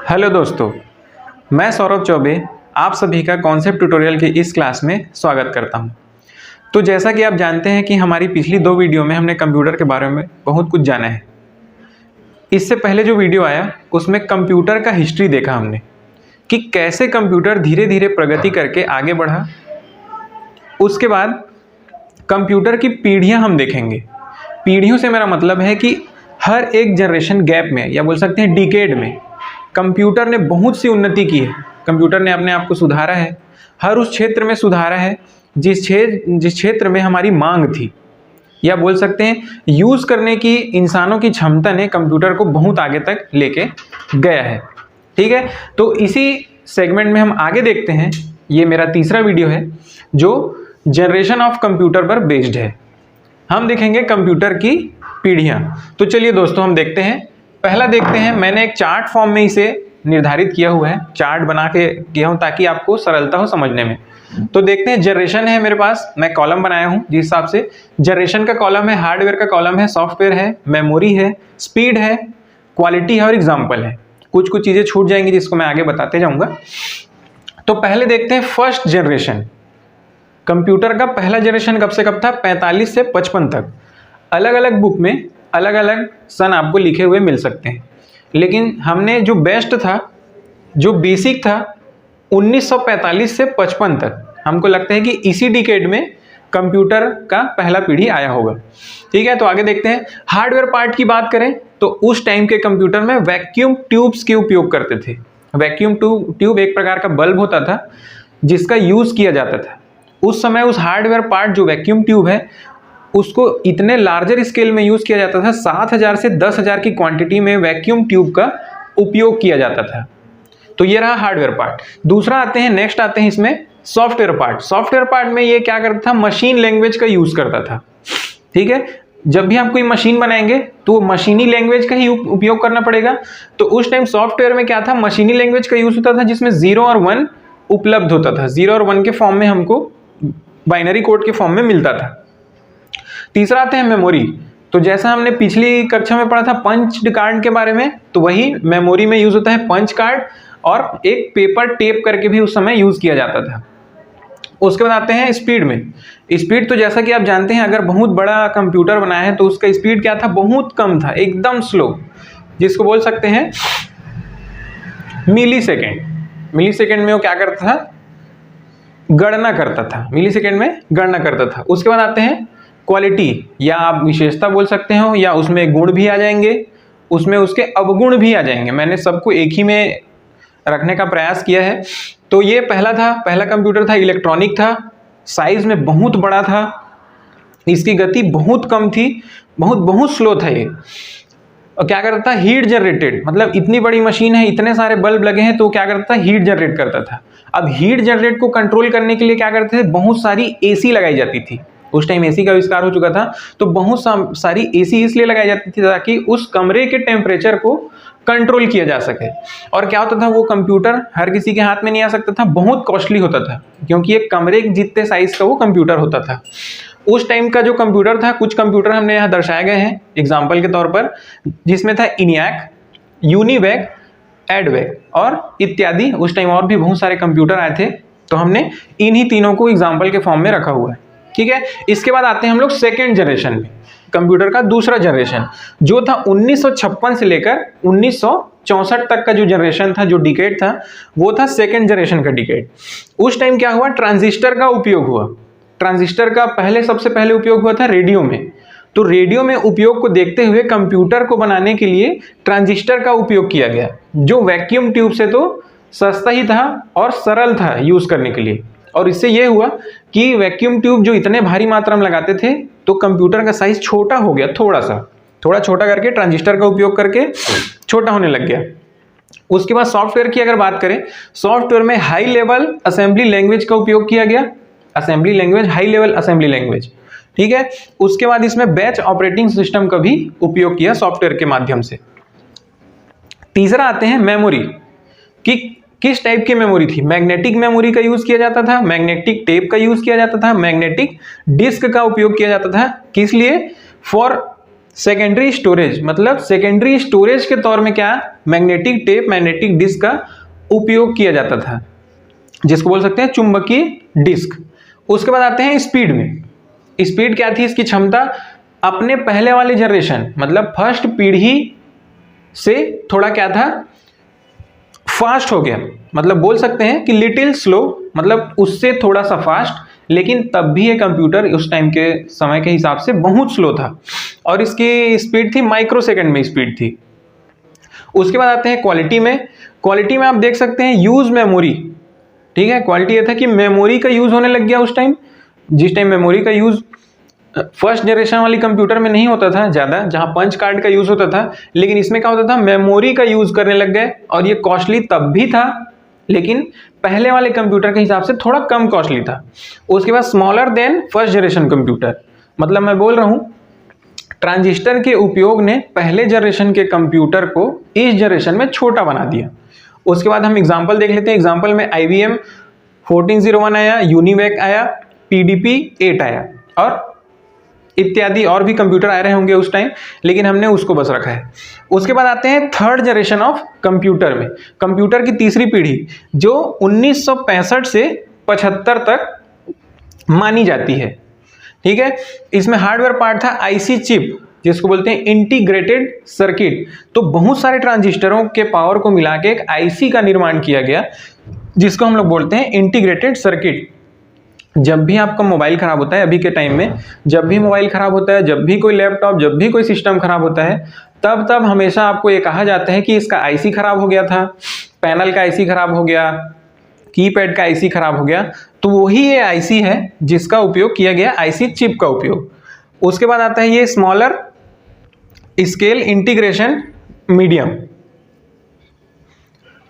Hello दोस्तों, मैं सौरभ चौबे आप सभी का कॉन्सेप्ट ट्यूटोरियल के इस क्लास में स्वागत करता हूं। तो जैसा कि आप जानते हैं कि हमारी पिछली 2 वीडियो में हमने कंप्यूटर के बारे में बहुत कुछ जाना है। इससे पहले जो वीडियो आया उसमें कंप्यूटर का हिस्ट्री देखा हमने कि कैसे कंप्यूटर धीरे धीरे प्रगति करके आगे बढ़ा। उसके बाद कंप्यूटर की पीढ़ियाँ हम देखेंगे। पीढ़ियों से मेरा मतलब है कि हर एक जनरेशन गैप में या बोल सकते हैं डिकेड में कंप्यूटर ने बहुत सी उन्नति की है। कंप्यूटर ने अपने आप को सुधारा है, हर उस क्षेत्र में सुधारा है जिस क्षेत्र में हमारी मांग थी, या बोल सकते हैं यूज़ करने की इंसानों की क्षमता ने कंप्यूटर को बहुत आगे तक लेके गया है। ठीक है, तो इसी सेगमेंट में हम आगे देखते हैं। ये मेरा तीसरा वीडियो है जो जनरेशन ऑफ कंप्यूटर पर बेस्ड है। हम देखेंगे कंप्यूटर की पीढ़ियाँ। तो चलिए दोस्तों, हम देखते हैं। पहला देखते हैं, मैंने एक चार्ट फॉर्म में इसे निर्धारित किया हुआ है, चार्ट बना के किया हूँ ताकि आपको सरलता हो समझने में। तो देखते हैं, जनरेशन है मेरे पास, मैं कॉलम बनाया हूँ जिस हिसाब से। जनरेशन का कॉलम है, हार्डवेयर का कॉलम है, सॉफ्टवेयर है, मेमोरी है, स्पीड है, क्वालिटी है और एग्जाम्पल है। कुछ कुछ चीज़ें छूट जाएंगी जिसको मैं आगे बताते जाऊँगा। तो पहले देखते हैं फर्स्ट जनरेशन। कंप्यूटर का पहला जनरेशन कब से कब था? 45 से 55 तक। अलग अलग बुक में अलग अलग सन आपको लिखे हुए मिल सकते हैं, लेकिन हमने जो बेस्ट था, जो बेसिक था, 1945 से 55 तक हमको लगता है कि इसी डिकेड में कंप्यूटर का पहला पीढ़ी आया होगा। ठीक है, तो आगे देखते हैं। हार्डवेयर पार्ट की बात करें तो उस टाइम के कंप्यूटर में वैक्यूम ट्यूब्स के उपयोग करते थे। वैक्यूम ट्यूब एक प्रकार का बल्ब होता था जिसका यूज़ किया जाता था। उस समय उस हार्डवेयर पार्ट जो वैक्यूम ट्यूब है उसको इतने लार्जर स्केल में यूज़ किया जाता था, 7000 से 10,000 की क्वांटिटी में वैक्यूम ट्यूब का उपयोग किया जाता था। तो ये रहा हार्डवेयर पार्ट। दूसरा आते हैं, नेक्स्ट आते हैं इसमें सॉफ्टवेयर पार्ट। सॉफ्टवेयर पार्ट में ये क्या करता था? मशीन लैंग्वेज का यूज़ करता था। ठीक है, जब भी आप कोई मशीन बनाएंगे तो मशीनी लैंग्वेज का ही उपयोग करना पड़ेगा। तो उस टाइम सॉफ्टवेयर में क्या था? मशीनी लैंग्वेज का यूज़ होता था जिसमें 0 और 1 उपलब्ध होता था। 0 और 1 के फॉर्म में हमको बाइनरी कोड के फॉर्म में मिलता था। तीसरा आते हैं मेमोरी। तो जैसा हमने पिछली कक्षा में पढ़ा था पंच कार्ड के बारे में, तो वही मेमोरी में यूज होता है पंच कार्ड, और एक पेपर टेप करके भी उस समय यूज किया जाता था। उसके बाद आते हैं स्पीड में। स्पीड तो जैसा कि आप जानते हैं, अगर बहुत बड़ा कंप्यूटर बनाया है तो उसका स्पीड क्या था? बहुत कम था, एकदम स्लो, जिसको बोल सकते हैं मिली सेकेंड। मिली सेकेंड में वो क्या करता था? गणना करता था। मिली सेकेंड में गणना करता था। उसके बाद आते हैं क्वालिटी, या आप विशेषता बोल सकते हो, या उसमें गुण भी आ जाएंगे, उसमें उसके अवगुण भी आ जाएंगे। मैंने सबको एक ही में रखने का प्रयास किया है। तो ये पहला कंप्यूटर था, इलेक्ट्रॉनिक था, साइज में बहुत बड़ा था, इसकी गति बहुत कम थी, बहुत स्लो था ये। और क्या करता था? हीट जनरेटेड, मतलब इतनी बड़ी मशीन है, इतने सारे बल्ब लगे हैं, तो क्या करता था? हीट जनरेट करता था। अब हीट जनरेट को कंट्रोल करने के लिए क्या करते थे? बहुत सारी एसी लगाई जाती थी। उस टाइम एसी का आविष्कार हो चुका था, तो बहुत सारी एसी इसलिए लगाई जाती थी ताकि उस कमरे के टेम्परेचर को कंट्रोल किया जा सके। और क्या होता था? वो कंप्यूटर हर किसी के हाथ में नहीं आ सकता था, बहुत कॉस्टली होता था, क्योंकि एक कमरे जितने साइज का वो कंप्यूटर होता था। उस टाइम का जो कंप्यूटर था, कुछ कंप्यूटर हमने यहाँ दर्शाए गए हैं एग्जाम्पल के तौर पर, जिसमें था इनियाक, यूनिवैक, एडवैक और इत्यादि। उस टाइम और भी बहुत सारे कंप्यूटर आए थे, तो हमने इन्हीं तीनों को एग्जाम्पल के फॉर्म में रखा हुआ है। ठीक है, इसके बाद आते हैं हम लोग सेकेंड जनरेशन में। कंप्यूटर का दूसरा जनरेशन जो था 1956 से लेकर 1964 तक का जो जनरेशन था, जो डिकेड था, वो था सेकेंड जनरेशन का डिकेड। उस टाइम क्या हुआ? ट्रांजिस्टर का उपयोग हुआ। ट्रांजिस्टर का सबसे पहले उपयोग हुआ था रेडियो में। तो रेडियो में उपयोग को देखते हुए कंप्यूटर को बनाने के लिए ट्रांजिस्टर का उपयोग किया गया, जो वैक्यूम ट्यूब से तो सस्ता ही था और सरल था यूज करने के लिए। और इससे ये हुआ कि वैक्यूम ट्यूब जो इतने भारी मात्रा में लगाते थे, तो कंप्यूटर का साइज छोटा हो गया, थोड़ा छोटा करके ट्रांजिस्टर का उपयोग करके छोटा होने लग गया। उसके बाद सॉफ्टवेयर की अगर बात करें, सॉफ्टवेयर में हाई लेवल असेंबली लैंग्वेज का उपयोग किया गया। Assembly language, high level assembly language. ठीक है, उसके बाद इसमें बैच ऑपरेटिंग सिस्टम का भी उपयोग किया सॉफ्टवेयर के माध्यम से। तीसरा आते हैं मेमोरी कि किस टाइप की मेमोरी थी? मैग्नेटिक मेमोरी का यूज किया जाता था, मैग्नेटिक टेप का यूज किया जाता था, मैग्नेटिक डिस्क का उपयोग किया जाता था। किस लिए? फॉर सेकेंडरी स्टोरेज, मतलब सेकेंडरी स्टोरेज के तौर में क्या मैग्नेटिक टेप, मैग्नेटिक डिस्क का उपयोग किया जाता था, जिसको बोल सकते हैं चुंबकीय डिस्क। उसके बाद आते हैं स्पीड में। स्पीड क्या थी इसकी क्षमता, अपने पहले वाले जनरेशन मतलब फर्स्ट पीढ़ी से थोड़ा क्या था, फास्ट हो गया, मतलब बोल सकते हैं कि लिटिल स्लो, मतलब उससे थोड़ा सा फास्ट, लेकिन तब भी ये कंप्यूटर उस टाइम के समय के हिसाब से बहुत स्लो था और इसकी स्पीड थी माइक्रोसेकंड में स्पीड थी। उसके बाद आते हैं क्वालिटी में। क्वालिटी में आप देख सकते हैं यूज मेमोरी, ठीक है। क्वालिटी ये था कि मेमोरी का यूज होने लग गया उस टाइम, जिस टाइम मेमोरी का यूज फर्स्ट जनरेशन वाली कंप्यूटर में नहीं होता था ज़्यादा, जहां पंच कार्ड का यूज होता था, लेकिन इसमें क्या होता था मेमोरी का यूज करने लग गए और ये कॉस्टली तब भी था, लेकिन पहले वाले कंप्यूटर के हिसाब से थोड़ा कम कॉस्टली था। उसके बाद smaller than first generation computer, मतलब मैं बोल रहा हूं ट्रांजिस्टर के उपयोग ने पहले जनरेशन के कंप्यूटर को इस जनरेशन में छोटा बना दिया। उसके बाद हम एग्जाम्पल देख लेते हैं। एग्जाम्पल में IBM 1401 आया, यूनिवैक आया, PDP 8 आया और इत्यादि और भी कंप्यूटर आ रहे होंगे उस टाइम, लेकिन हमने उसको बस रखा है। उसके बाद आते हैं थर्ड जनरेशन ऑफ कंप्यूटर में, कंप्यूटर की तीसरी पीढ़ी जो 1965 से 75 तक मानी जाती है, ठीक है। इसमें हार्डवेयर पार्ट था IC चिप, जिसको बोलते हैं इंटीग्रेटेड सर्किट। तो बहुत सारे ट्रांजिस्टरों के पावर को मिला के एक IC का निर्माण किया गया, जिसको हम लोग बोलते हैं इंटीग्रेटेड सर्किट। जब भी आपका मोबाइल खराब होता है, अभी के टाइम में जब भी मोबाइल खराब होता है, जब भी कोई लैपटॉप, जब भी कोई सिस्टम खराब होता है, तब हमेशा आपको ये कहा जाता है कि इसका IC खराब हो गया था, पैनल का IC खराब हो गया, कीपैड का IC खराब हो गया। तो वही ये IC है जिसका उपयोग किया गया, IC चिप का उपयोग। उसके बाद आता है ये smaller scale integration medium,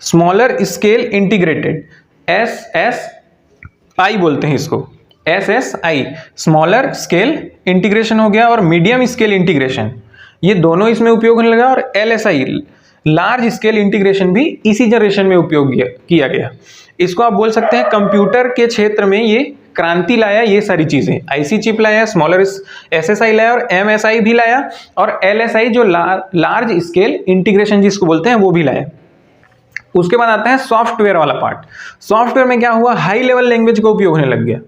smaller scale integrated, SSI बोलते हैं इसको, SSI स्मॉलर स्केल इंटीग्रेशन हो गया, और मीडियम स्केल इंटीग्रेशन, ये दोनों इसमें उपयोग होने लगा। और LSI लार्ज स्केल इंटीग्रेशन भी इसी जनरेशन में उपयोग किया गया। इसको आप बोल सकते हैं कंप्यूटर के क्षेत्र में ये क्रांति लाया, ये सारी चीजें IC चिप लाया, स्मॉलर SSI लाया और MSI भी लाया, और LSI जो लार्ज स्केल इंटीग्रेशन जिसको बोलते हैं वो भी लाया। उसके बाद आता है सॉफ्टवेयर वाला पार्ट। सॉफ्टवेयर में क्या हुआ, हाई लेवल लैंग्वेज का उपयोग होने लग गया।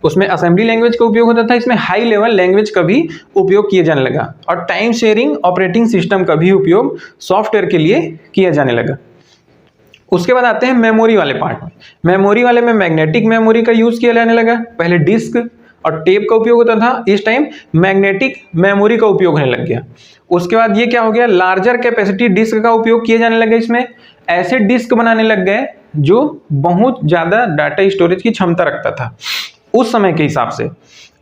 उसमें असेंबली लैंग्वेज का उपयोग होता था, इसमें हाई लेवल लैंग्वेज का भी उपयोग किया जाने लगा, और टाइम शेयरिंग ऑपरेटिंग सिस्टम का भी उपयोग सॉफ्टवेयर के लिए किया जाने लगा। उसके बाद आते हैं मेमोरी वाले पार्ट में। मेमोरी वाले में मैग्नेटिक मेमोरी का यूज किया जाने लगा। पहले डिस्क और टेप का उपयोग होता था, इस टाइम मैग्नेटिक मेमोरी का उपयोग होने लग गया। उसके बाद ये क्या हो गया, लार्जर कैपेसिटी डिस्क का उपयोग किए जाने लगा। इसमें ऐसे डिस्क बनाने लग गए जो बहुत ज्यादा डाटा स्टोरेज की क्षमता रखता था उस समय के हिसाब से।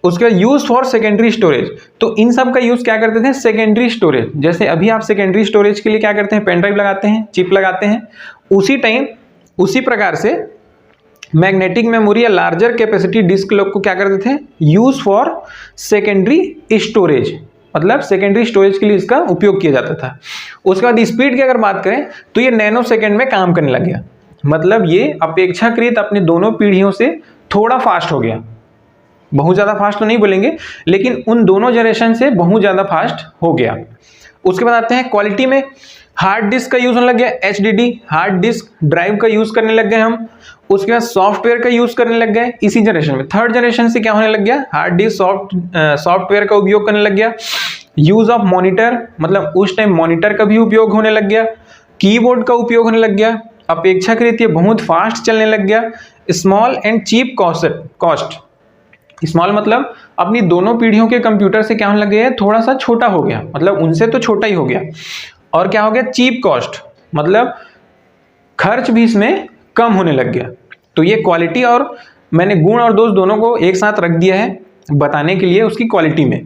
उसके बाद यूज फॉर सेकेंडरी स्टोरेज, तो इन सब का यूज क्या करते थे, सेकेंडरी स्टोरेज। जैसे अभी आप सेकेंडरी स्टोरेज के लिए क्या करते हैं, पेन ड्राइव लगाते हैं, चिप लगाते हैं, उसी टाइम उसी प्रकार से मैग्नेटिक मेमोरी या लार्जर कैपेसिटी डिस्क लोग को क्या करते थे, यूज फॉर सेकेंडरी स्टोरेज, मतलब सेकेंडरी स्टोरेज के लिए इसका उपयोग किया जाता था। उसके बाद स्पीड की अगर बात करें तो ये नैनो सेकेंड में काम करने लग गया, मतलब ये अपेक्षाकृत अपने दोनों पीढ़ियों से थोड़ा फास्ट हो गया। बहुत ज़्यादा फास्ट तो नहीं बोलेंगे, लेकिन उन दोनों जनरेशन से बहुत ज़्यादा फास्ट हो गया। उसके बाद आते हैं क्वालिटी में। हार्ड डिस्क का यूज होने लग गया, HDD हार्ड डिस्क ड्राइव का यूज करने लग गए हम। उसके बाद सॉफ्टवेयर का यूज करने लग गए इसी जनरेशन में। थर्ड जनरेशन से क्या होने लग गया, हार्ड डिस्क सॉफ्टवेयर का उपयोग करने लग गया। यूज ऑफ मॉनिटर, मतलब उस टाइम मॉनिटर का भी उपयोग होने लग गया। कीबोर्ड का उपयोग होने लग गया, अपेक्षाकृत ये बहुत फास्ट चलने लग गया। Small and cheap cost, small मतलब अपनी दोनों पीढ़ियों के कंप्यूटर से क्या होने लग गया, थोड़ा सा छोटा हो गया, मतलब उनसे तो छोटा ही हो गया। और क्या हो गया, चीप कॉस्ट, मतलब खर्च भी इसमें कम होने लग गया। तो ये क्वालिटी, और मैंने गुण और दोष दोनों को एक साथ रख दिया है बताने के लिए उसकी क्वालिटी में।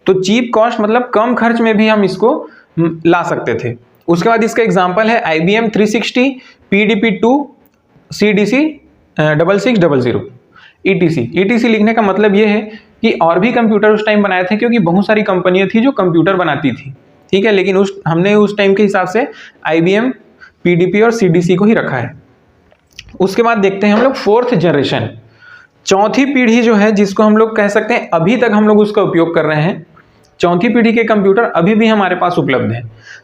तो चीप कॉस्ट मतलब कम खर्च में भी हम इसको ला सकते थे। उसके बाद इसका एग्जांपल है IBM 360, PDP-2, CDC 6600, ETC लिखने का मतलब ये है कि और भी कंप्यूटर उस टाइम बनाए थे, क्योंकि बहुत सारी कंपनियां थी जो कंप्यूटर बनाती थी, ठीक है। लेकिन हमने उस टाइम के हिसाब से IBM, PDP और CDC को ही रखा है। उसके बाद देखते हैं हम लोग फोर्थ जनरेशन, चौथी पीढ़ी जो है, जिसको हम लोग कह सकते हैं अभी तक हम लोग उसका उपयोग कर रहे हैं। चौथी पीढ़ी के कंप्यूटर अभी भी हमारे पास उपलब्ध हैं।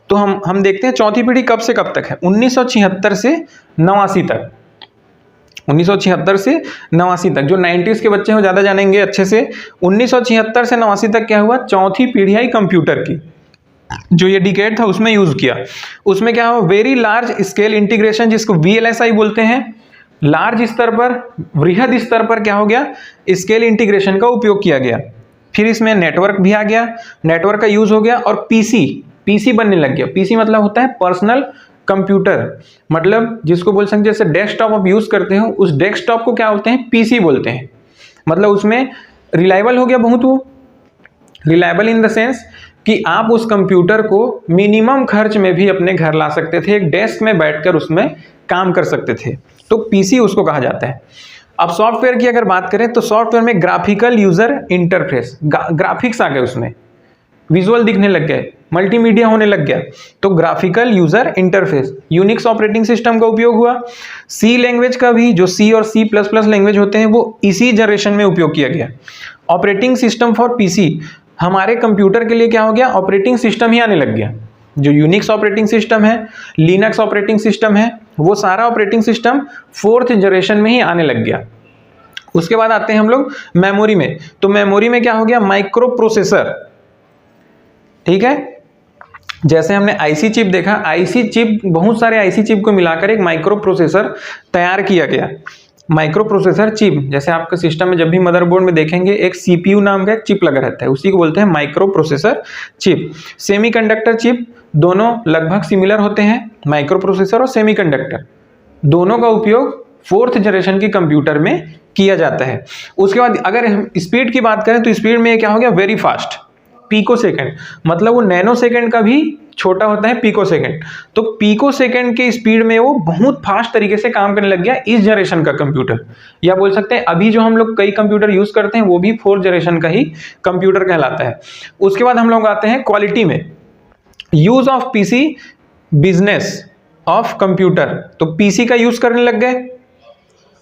तो हम देखते हैं चौथी पीढ़ी कब से कब तक है, 1976 से 89 तक। 1976 से 89 तक, जो 90s के बच्चे हैं वो ज़्यादा जानेंगे अच्छे से। 1976 से 89 तक क्या हुआ, चौथी पीढ़ी आई कंप्यूटर की, जो ये डिकेड था उसमें यूज किया। उसमें क्या हुआ, वेरी लार्ज स्केल इंटीग्रेशन, जिसको VLSI बोलते हैं। लार्ज स्तर पर, वृहद स्तर पर क्या हो गया, स्केल इंटीग्रेशन का उपयोग किया गया। फिर इसमें नेटवर्क भी आ गया, नेटवर्क का यूज हो गया, और पीसी बनने लग गया। पीसी मतलब होता है पर्सनल कंप्यूटर, मतलब जिसको बोल सकते जैसे डेस्कटॉप आप यूज करते हो, उस डेस्कटॉप को क्या बोलते हैं, पीसी बोलते हैं। मतलब उसमें रिलायबल हो गया बहुत, वो रिलायबल इन द सेंस कि आप उस कंप्यूटर को मिनिमम खर्च में भी अपने घर ला सकते थे, एक डेस्क में बैठकर उसमें काम कर सकते थे, तो पीसी उसको कहा जाता है। अब सॉफ्टवेयर की अगर बात करें तो सॉफ्टवेयर में ग्राफिकल यूजर इंटरफेस, ग्राफिक्स आ गए, उसमें विजुअल दिखने लग गए, मल्टीमीडिया होने लग गया, तो graphical user interface. Unix operating system का उपयोग हुआ। सी लैंग्वेज का भी, जो सी और C++ लैंग्वेज होते हैं, वो इसी जनरेशन में उपयोग किया गया। ऑपरेटिंग सिस्टम फॉर पीसी, हमारे कंप्यूटर के लिए क्या हो गया, ऑपरेटिंग सिस्टम ही आने लग गया। जो यूनिक्स ऑपरेटिंग सिस्टम है, लिनक्स ऑपरेटिंग सिस्टम है, वो सारा ऑपरेटिंग सिस्टम 4th जनरेशन में ही आने लग गया। उसके बाद आते हैं हम लोग मेमोरी में, तो मेमोरी में क्या हो गया, माइक्रो प्रोसेसर। ठीक है, जैसे हमने आईसी चिप देखा, आईसी चिप, बहुत सारे आईसी चिप को मिलाकर एक माइक्रो प्रोसेसर तैयार किया गया। माइक्रो प्रोसेसर चिप, जैसे आपके सिस्टम में जब भी मदरबोर्ड में देखेंगे एक CPU नाम का एक चिप लगा रहता है, उसी को बोलते हैं micro processor chip. Semiconductor chip, दोनों लगभग सिमिलर होते हैं, माइक्रो प्रोसेसर और सेमीकंडक्टर, दोनों का उपयोग 4th जनरेशन के कंप्यूटर में किया जाता है। उसके बाद अगर हम स्पीड की बात करें तो स्पीड में क्या हो गया, वेरी फास्ट, पिको सेकेंड, मतलब वो नैनो सेकेंड का भी छोटा होता है पिको सेकेंड। तो पिको सेकेंड के स्पीड में वो बहुत फास्ट तरीके से काम करने लग गया इस जनरेशन का कंप्यूटर, या बोल सकते हैं अभी जो हम लोग कई कंप्यूटर यूज करते हैं वो भी 4th जनरेशन का ही कंप्यूटर कहलाता है। उसके बाद हम लोग आते हैं क्वालिटी में, use of PC, business of computer, तो पीसी का यूज करने लग गए,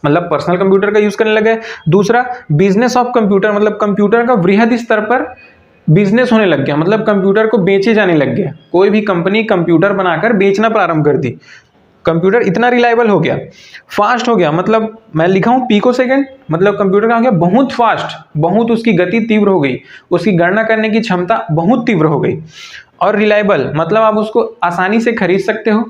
मतलब पर्सनल कंप्यूटर का यूज करने लगे। दूसरा बिजनेस ऑफ कंप्यूटर, मतलब कंप्यूटर का वृहद स्तर पर बिजनेस होने लग गया, मतलब कंप्यूटर को बेचे जाने लग गया। कोई भी कंपनी कंप्यूटर बनाकर बेचना प्रारंभ कर दी, कंप्यूटर इतना रिलायबल हो गया, फास्ट हो गया। मतलब मैं लिखा हूं पिको सेकेंड, मतलब कंप्यूटर का हो गया बहुत फास्ट, बहुत उसकी गति तीव्र हो गई, उसकी गणना करने की क्षमता बहुत तीव्र हो गई। और रिलायबल मतलब आप उसको आसानी से खरीद सकते हो,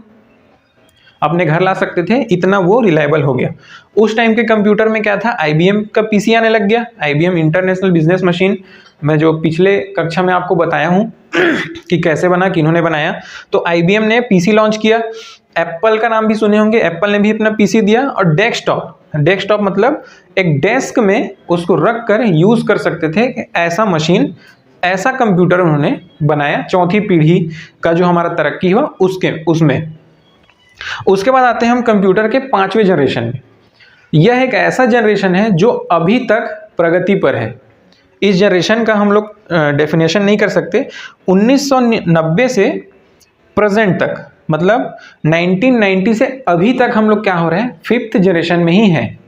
अपने घर ला सकते थे, इतना वो रिलायबल हो गया। उस टाइम के कंप्यूटर में क्या था, IBM का पीसी आने लग गया, IBM इंटरनेशनल बिजनेस मशीन। मैं जो पिछले कक्षा में आपको बताया हूं कि कैसे बना, किन्होंने बनाया, तो IBM ने पीसी लॉन्च किया। एप्पल का नाम भी सुने होंगे, एप्पल ने भी अपना पीसी दिया। और डेस्कटॉप मतलब एक डेस्क में उसको रख कर यूज कर सकते थे, ऐसा मशीन, ऐसा कंप्यूटर उन्होंने बनाया। चौथी पीढ़ी का जो हमारा तरक्की हुआ उसमें। उसके बाद आते हैं हम कंप्यूटर के 5वें जनरेशन में। यह एक ऐसा जनरेशन है जो अभी तक प्रगति पर है। इस जनरेशन का हम लोग डेफिनेशन नहीं कर सकते। 1990 से प्रेजेंट तक, मतलब 1990 से अभी तक हम लोग क्या हो रहे हैं, 5th जनरेशन में ही हैं।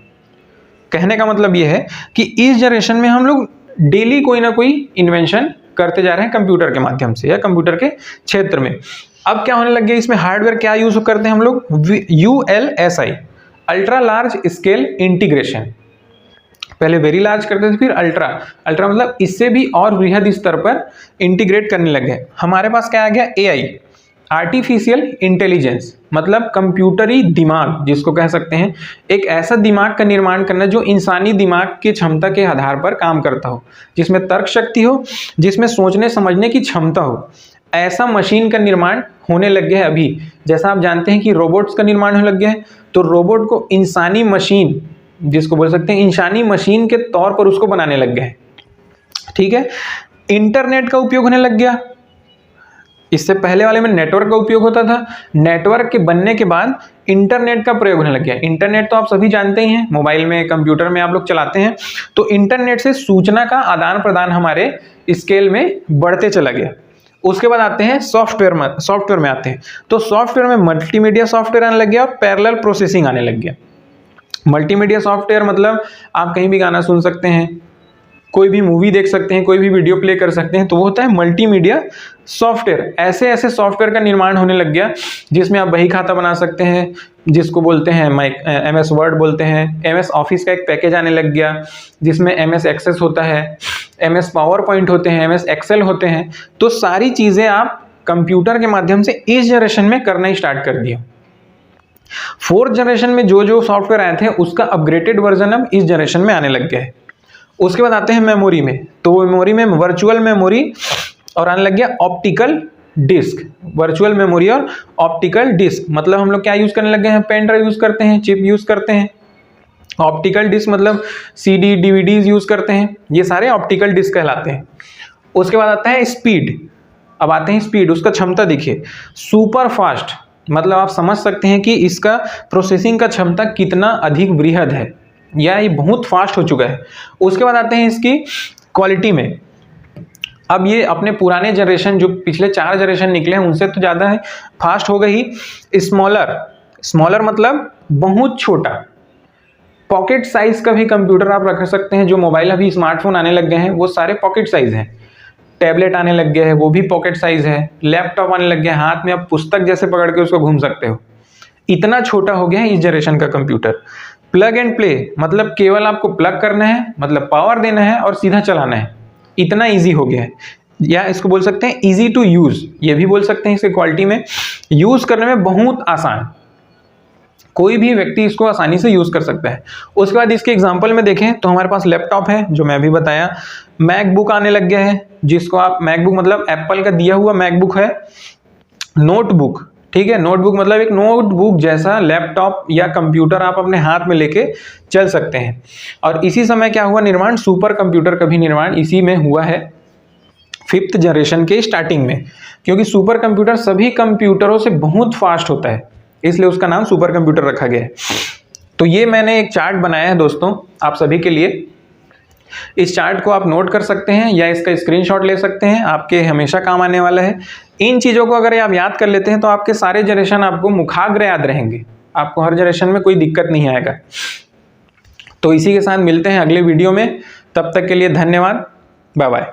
कहने का मतलब यह है कि इस जनरेशन में हम लोग डेली कोई ना कोई इन्वेंशन करते जा रहे हैं कंप्यूटर के माध्यम से या कंप्यूटर के क्षेत्र में। अब क्या होने लग गया, इसमें हार्डवेयर क्या यूज करते हैं हम लोग, ULSI, ultra large scale integration. पहले वेरी लार्ज करते थे, फिर अल्ट्रा मतलब इससे भी और वृहद स्तर पर इंटीग्रेट करने लग गए। हमारे पास क्या आ गया, AI, आर्टिफिशियल इंटेलिजेंस, मतलब कंप्यूटरी दिमाग जिसको कह सकते हैं। एक ऐसा दिमाग का निर्माण करना जो इंसानी दिमाग की क्षमता के आधार पर काम करता हो, जिसमें तर्क शक्ति हो, जिसमें सोचने समझने की क्षमता हो, ऐसा मशीन का निर्माण होने लग गया है अभी। जैसा आप जानते हैं कि रोबोट्स का निर्माण होने लग गया है, तो रोबोट को इंसानी मशीन, जिसको बोल सकते हैं इंसानी मशीन के तौर पर उसको बनाने लग गए हैं। ठीक है, इंटरनेट का उपयोग होने लग गया। इससे पहले वाले में नेटवर्क का उपयोग होता था, नेटवर्क के बनने के बाद इंटरनेट का प्रयोग होने लग गया। इंटरनेट तो आप सभी जानते ही हैं, मोबाइल में, कंप्यूटर में आप लोग चलाते हैं, तो इंटरनेट से सूचना का आदान प्रदान हमारे स्केल में बढ़ते चला गया। उसके बाद आते हैं सॉफ्टवेयर में आते हैं, तो सॉफ्टवेयर में मल्टीमीडिया सॉफ्टवेयर आने लग गया और पैरेलल प्रोसेसिंग आने लग गया। मल्टीमीडिया सॉफ्टवेयर मतलब आप कहीं भी गाना सुन सकते हैं, कोई भी मूवी देख सकते हैं, कोई भी वीडियो प्ले कर सकते हैं, तो वो होता है मल्टीमीडिया सॉफ्टवेयर। ऐसे ऐसे सॉफ्टवेयर का निर्माण होने लग गया जिसमें आप बही खाता बना सकते हैं, जिसको बोलते हैं MS वर्ड बोलते हैं। MS ऑफिस का एक पैकेज आने लग गया जिसमें MS एक्सेस होता है, MS पावर पॉइंट होते हैं, MS एक्सेल होते हैं। तो सारी चीज़ें आप कंप्यूटर के माध्यम से इस जनरेशन में करना ही स्टार्ट कर दिया। 4th जनरेशन में जो जो सॉफ्टवेयर आए थे उसका अपग्रेडेड वर्जन अब इस जनरेशन में आने लग गया है। उसके बाद आते हैं मेमोरी में, तो मेमोरी में वर्चुअल मेमोरी और आने लग गया ऑप्टिकल डिस्क। वर्चुअल मेमोरी और ऑप्टिकल डिस्क मतलब हम लोग क्या यूज करने लग गए हैं, पेन ड्राइव यूज करते हैं, चिप यूज करते हैं। ऑप्टिकल डिस्क मतलब CD DVDs यूज करते हैं, ये सारे ऑप्टिकल डिस्क कहलाते हैं। उसके बाद आता है स्पीड। अब आते हैं स्पीड, उसका क्षमता देखिए सुपर फास्ट, मतलब आप समझ सकते हैं कि इसका प्रोसेसिंग का क्षमता कितना अधिक बृहद है, या ये बहुत फास्ट हो चुका है। उसके बाद आते हैं इसकी क्वालिटी में। अब ये अपने पुराने जनरेशन जो पिछले 4 जनरेशन निकले हैं उनसे तो ज़्यादा है फास्ट हो गई। स्मॉलर मतलब बहुत छोटा, पॉकेट साइज का भी कंप्यूटर आप रख सकते हैं। जो मोबाइल अभी स्मार्टफोन आने लग गए हैं वो सारे पॉकेट साइज हैं। टैबलेट आने लग गए हैं वो भी पॉकेट साइज है। लैपटॉप आने लग गया है, हाथ में आप पुस्तक जैसे पकड़ के उसको घूम सकते हो। इतना छोटा हो गया है इस जनरेशन का कंप्यूटर। प्लग एंड प्ले मतलब केवल आपको प्लग करना है, मतलब पावर देना है और सीधा चलाना है, इतना इजी हो गया है। या इसको बोल सकते हैं इजी टू यूज, ये भी बोल सकते हैं। इसके क्वालिटी में यूज करने में बहुत आसान, कोई भी व्यक्ति इसको आसानी से यूज कर सकता है। उसके बाद इसके एग्जांपल में देखें तो हमारे पास लैपटॉप है जो मैं अभी बताया। मैकबुक आने लग गया है जिसको आप, मैकबुक मतलब एप्पल का दिया हुआ मैकबुक है। नोटबुक, ठीक है, नोटबुक मतलब एक नोटबुक जैसा लैपटॉप या कंप्यूटर आप अपने हाथ में लेके चल सकते हैं। और इसी समय क्या हुआ निर्माण, सुपर कंप्यूटर का भी निर्माण इसी में हुआ है 5th जनरेशन के स्टार्टिंग में, क्योंकि सुपर कंप्यूटर सभी कंप्यूटरों से बहुत फास्ट होता है, इसलिए उसका नाम सुपर कंप्यूटर रखा गया है। तो ये मैंने एक चार्ट बनाया है दोस्तों आप सभी के लिए। इस चार्ट को आप नोट कर सकते हैं या इसका स्क्रीनशॉट ले सकते हैं, आपके हमेशा काम आने वाला है। इन चीज़ों को अगर आप याद कर लेते हैं तो आपके सारे जनरेशन आपको मुखाग्र याद रहेंगे, आपको हर जनरेशन में कोई दिक्कत नहीं आएगा। तो इसी के साथ मिलते हैं अगले वीडियो में, तब तक के लिए धन्यवाद, बाय बाय।